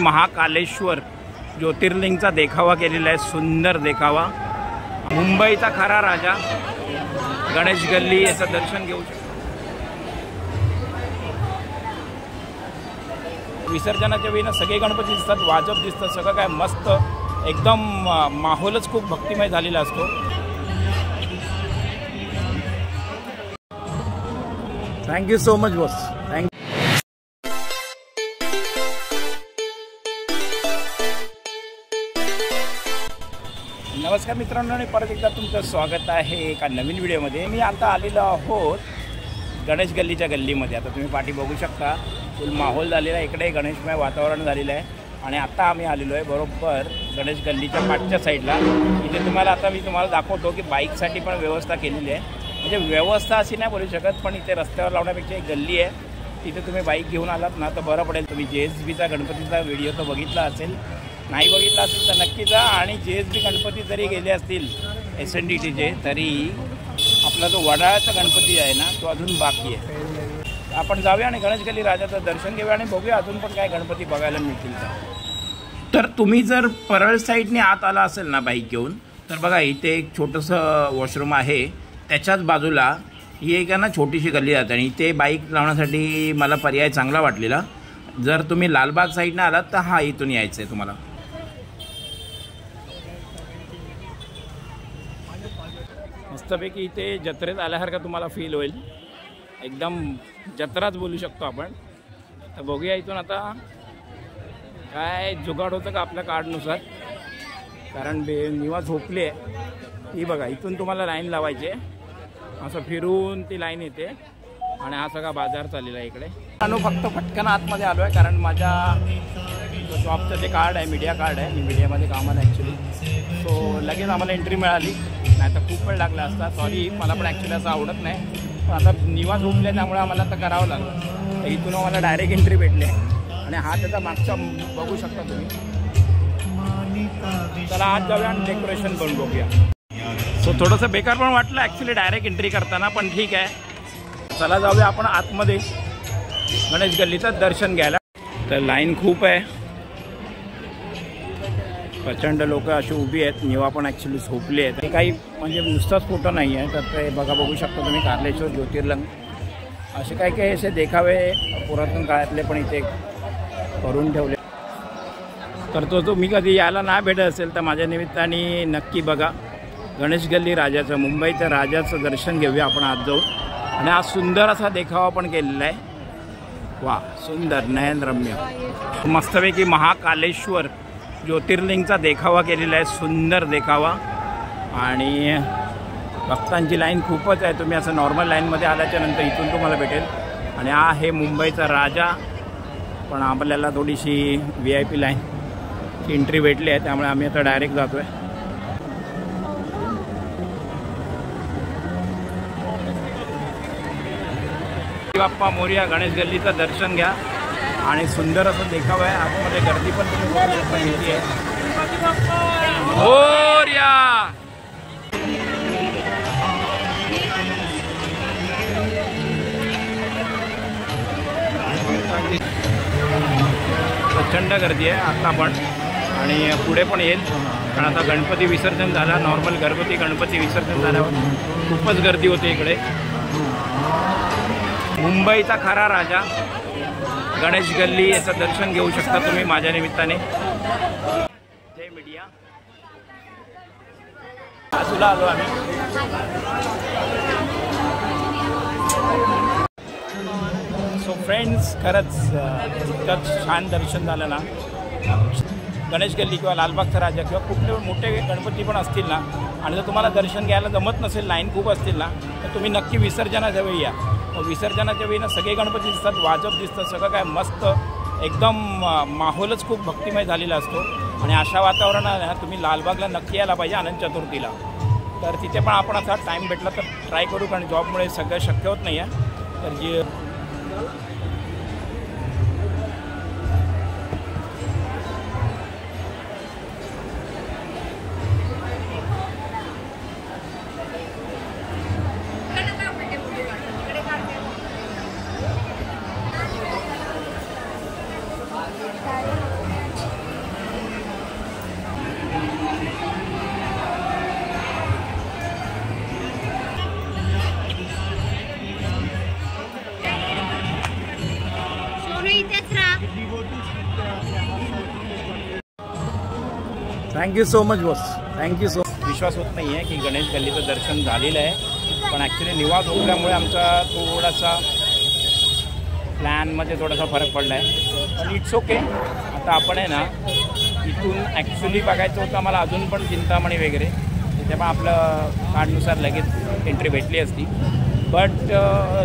महाकालेश्वर ज्योतिर्लिंगचा देखावा केलेला आहे, सुंदर देखावा। मुंबईचा खरा राजा गणेश गल्ली याचं दर्शन घेऊ शकतो। विसर्जनाच्या वेळी सगळे गणपती दिसतात, वाजत दिसतात, सगळं काय मस्त एकदम माहोलच खूप भक्तिमय झालेला असतो। Thank you so much boss, thank you. नमस्कार मित्रांनो, आणि परत एकदा तुमचं स्वागत आहे एका नवीन व्हिडिओमध्ये। मी आता आलेलो आहोत गणेश गल्लीच्या गल्लीमध्ये। आता तुम्ही पाठी बघू शकता, फुल माहोल झालेला आहे, इकडे गणेशमय वातावरण झालेलं आहे। आणि आता आम्ही आलेलो आहे बरोबर गणेश गल्लीच्या पाठच्या साईडला। इथे तुम्हाला मी तुम्हाला दाखवतो की बाईकसाठी पण व्यवस्था केलेली आहे। म्हणजे व्यवस्था अशी नाही बोलू शकत, पण इथे रस्त्यावर लावण्यापेक्षा एक गल्ली आहे, तिथे तुम्ही बाईक घेऊन आलात ना तर बरं पडेल। तुम्ही JSBचा गणपतीचा व्हिडिओ तर बघितला असेल, नाही बघितला असेल तर नक्की जा। आणि JSB गणपती जरी गेले असतील SNDTचे, तरी आपला जो वडाळ्याचा गणपती आहे ना तो अजून बाकी आहे। आपण जाऊया आणि गणेश गल्ली राजाचं दर्शन घेऊया आणि बघूया अजून पण काय गणपती बघायला मिळतील तर तुम्ही जर परळ साईडने आत आला असेल ना बाईक घेऊन, तर बघा इथे एक छोटंसं वॉशरूम आहे, त्याच्याच बाजूला ही एक ना छोटीशी गल्ली जाते। आणि इथे बाईक लावण्यासाठी मला पर्याय चांगला वाटलेला। जर तुम्ही लालबाग साईडने आलात तर हा इथून यायचं आहे तुम्हाला। मस्तपैकी इथे जत्रेत आल्यासारखं तुम्हाला फील होईल, एकदम जत्राच बोलू शकतो आपण। तर बघूया इथून आता काय जुगाड होतं का आपल्या कार्डनुसार, कारण निवा झोपली आहे ही बघा। इथून तुम्हाला लाईन लावायची आहे, असं फिरून ती लाईन येते आणि हा सगळा बाजार चाललेला आहे इकडे। आणि फक्त पटकन आतमध्ये आलो आहे, कारण माझ्या जॉबचं जे कार्ड आहे, मीडिया कार्ड आहे, मी मीडियामध्ये कामाला ॲक्च्युली, सो लगेच आम्हाला एंट्री मिळाली, नाही तर खूप वेळ लागला असता। सॉरी, मला पण ॲक्च्युली असं आवडत नाही, पण आता निवा झोपले त्यामुळे आम्हाला आता करावं लागलं। तर इथून आम्हाला डायरेक्ट एंट्री भेटली आणि हा त्याचा मागचा बघू शकता तुम्ही। चला आज जाऊया आणि डेकोरेशन पण बघूया। सो थोडंसं बेकार पण वाटलं ॲक्च्युली डायरेक्ट एंट्री करताना, पण ठीक आहे। चला जाऊया आपण आतमध्ये गणेश गल्लीचं दर्शन घ्यायला। तर लाईन खूप आहे, प्रचंड लोक अशी उभी आहेत, निवा पण ॲक्च्युली झोपली आहेत। ते काही म्हणजे नुसताच फोटो नाही आहे, तर ते बघू शकता तुम्ही कार्लेश्वर ज्योतिर्लिंग असे काही असे देखावे पुरातन काळातले पण इथे करून ठेवले। तर तो मी कधी यायला नाही भेटत असेल तर माझ्या निमित्ताने नक्की बघा गणेश गल्ली राजाचं, मुंबईच्या राजाचं दर्शन घेऊया आपण आज जाऊन। आणि आज सुंदर असा देखावा पण केलेला आहे, वा सुंदर नयनरम्य मस्तपैकी महाकालेश्वर ज्योतिर्लिंगचा देखावा केलेला आहे, सुंदर देखावा। आणि भक्तांची लाईन खूपच आहे, तुम्ही असं नॉर्मल लाईनमध्ये आल्याच्या नंतर इथून तुम्हाला भेटेल। आणि हा आहे मुंबईचा राजा, पण आपल्याला थोडीशी VIP लाईनची एंट्री भेटली आहे, त्यामुळे आम्ही आता डायरेक्ट जातो आहे। बाप्पा मोरया, गणेश गल्लीचं दर्शन घ्या आणि सुंदर असं देखावा आहे। आतमध्ये गर्दी पण तुम्ही बघू शकता किती आहे। मोरया प्रचंड गर्दी आहे आता पण, आणि पुढे पण येईल, कारण आता गणपती विसर्जन झाला, नॉर्मल गणपती विसर्जन झाल्यावर खूपच गर्दी होते इकडे। मुंबईचा खरा राजा गणेश गल्ली याचं दर्शन घेऊ शकता तुम्ही माझ्या निमित्ताने। जय मीडिया, बाजूला आलो आम्ही। सो फ्रेंड्स, खरंच इतकं छान दर्शन झालं ना। गणेश गल्ली किंवा लालबागचा राजा किंवा कुठले मोठे गणपती पण असतील ना, आणि जर तुम्हाला दर्शन घ्यायला जमत नसेल, लाईन खूप असतील ना, तर तुम्ही नक्की विसर्जनाच्या वेळी या। विसर्जनाच्या वेळी सगळे गणपती दिसतात, वाजत दिसतात, सगळं काय मस्त एकदम माहोलच खूप भक्तिमय झालेला असतो। आणि अशा वातावरणाला तुम्ही लालबागला नक्की यायला पाहिजे अनंत चतुर्थीला। तर तिथे पण आपण असा टाईम भेटला तर ट्राय करू, कारण जॉबमुळे सगळं शक्य होत नाही आहे। तर जे thank you so much boss, thank you so. विश्वास होत नाही आहे की गणेश गल्लीचं दर्शन झालेलं आहे, पण ॲक्च्युली निवास उठल्यामुळे आमचा थोडासा प्लॅनमध्ये थोडासा फरक पडला आहे. पण इट्स ओके. आता आपण आहे ना इथून ॲक्च्युली बघायचं होतं आम्हाला अजून पण चिंतामणी वगैरे, त्याच्यामुळे आपलं कार्डनुसार लगेच एंट्री भेटली असती, बट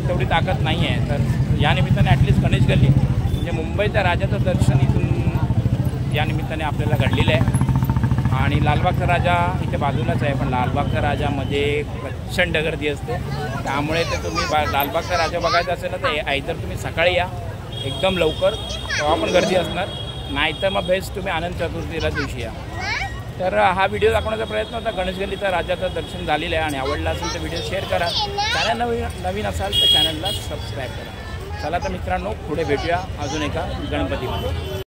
तेवढी ताकद नाही आहे. तर या निमित्ताने ॲटलिस्ट गणेश गल्ली म्हणजे मुंबईच्या राजाचं दर्शन इथून या निमित्ताने आपल्याला घडलेलं आहे. आणि लालबागचा राजा इथे बाजूलाच आहे, पण लालबागच्या राजामध्ये प्रचंड गर्दी असते, त्यामुळे ते तुम्ही लालबागचा राजा बघायचा असेल ना तर आयतर तुम्ही सकाळी या एकदम लवकर, तेव्हा पण गर्दी असणार, नाहीतर मग बेस्ट तुम्ही आनंद चतुर्थीला दिवशी या. तर हा व्हिडिओ दाखवण्याचा प्रयत्न होता. गणेश गल्लीचा राजाचं दर्शन झालेलं आहे आणि आवडला असेल तर व्हिडिओ शेअर करा. चॅनल नवीन असाल तर चॅनलला सबस्क्राईब करा. चला तर मित्रांनो, पुढे भेटूया अजून एका गणपतीमध्ये.